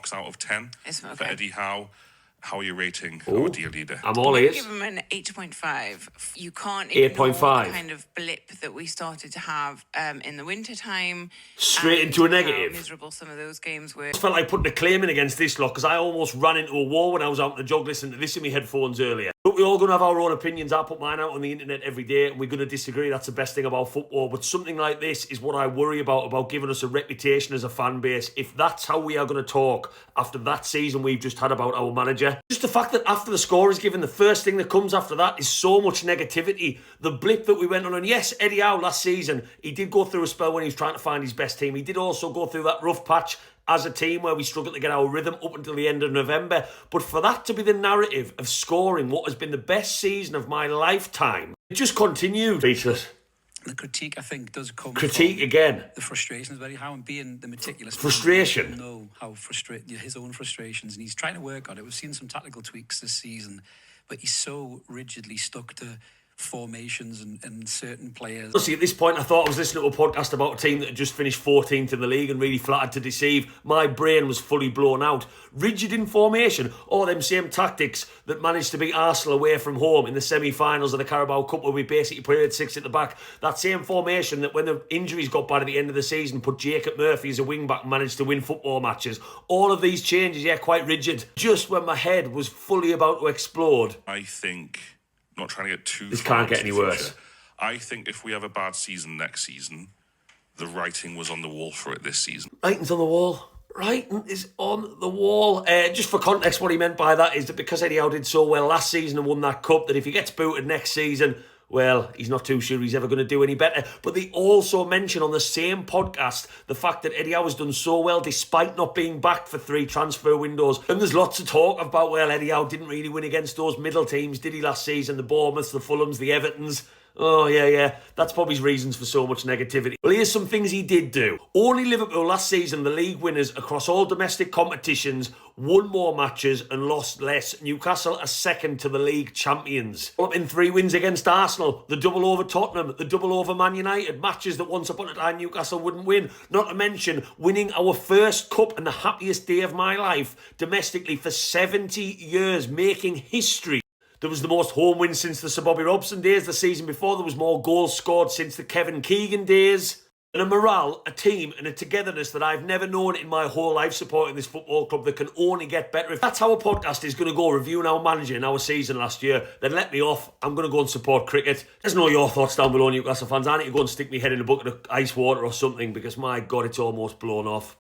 box out of 10 Okay. for Eddie Howe. How are you rating our dear leader? I'm all ears. Give him an 8.5. You can't 8.5. the kind of blip that we started to have in the winter time. Straight into a How negative. miserable some of those games were. I felt like putting a claim in against this lot because I almost ran into a wall when I was out in the jog listening to this in my headphones earlier. But we're all going to have our own opinions. I put mine out on the internet every day and we're going to disagree. That's the best thing about football. But something like this is what I worry about giving us a reputation as a fan base. If that's how we are going to talk after that season we've just had about our manager. Just the fact that after the score is given, the first thing that comes after that is so much negativity. The blip that we went on, and yes, Eddie Howe last season, he did go through a spell when he was trying to find his best team. He did also go through that rough patch as a team where we struggled to get our rhythm up until the end of November. But for that to be the narrative of scoring what has been the best season of my lifetime, it just continued. Peter's. The critique, I think, does come Critique from again. the frustrations very how and being the meticulous Frustration. man, know how his own frustrations, and he's trying to work on it. We've seen some tactical tweaks this season, but he's so rigidly stuck to formations and certain players. See, at this point, I thought I was listening to a podcast about a team that had just finished 14th in the league and really flattered to deceive. My brain was fully blown out. Rigid in formation, or them same tactics that managed to beat Arsenal away from home in the semi-finals of the Carabao Cup where we basically played 6 at the back. That same formation that when the injuries got bad at the end of the season put Jacob Murphy as a wing-back and managed to win football matches. All of these changes, yeah, quite rigid. Just when my head was fully about to explode. I think, not trying to get too This far can't get into any the worse. future, I think if we have a bad season next season, the writing was on the wall for it this season. Writing's on the wall. Writing is on the wall. Just for context, what he meant by that is that because Eddie Howe did so well last season and won that cup, that if he gets booted next season, well, he's not too sure he's ever going to do any better. But they also mention on the same podcast the fact that Eddie Howe has done so well despite not being backed for 3 transfer windows. And there's lots of talk about, well, Eddie Howe didn't really win against those middle teams, did he, last season? The Bournemouths, the Fulhams, the Evertons. Oh, yeah. That's probably his reasons for so much negativity. Well, here's some things he did do. Only Liverpool last season, the league winners across all domestic competitions, won more matches and lost less. Newcastle are second to the league champions. Up in 3 wins against Arsenal, the double over Tottenham, the double over Man United, matches that once upon a time Newcastle wouldn't win. Not to mention winning our first cup and the happiest day of my life domestically for 70 years, making history. There was the most home wins since the Sir Bobby Robson days. The season before, there was more goals scored since the Kevin Keegan days. And a morale, a team, and a togetherness that I've never known in my whole life supporting this football club that can only get better. If that's how a podcast is going to go, reviewing our manager in our season last year, then let me off. I'm going to go and support cricket. There's no your thoughts down below, Newcastle fans. I need to go and stick my head in a bucket of ice water or something because, my God, it's almost blown off.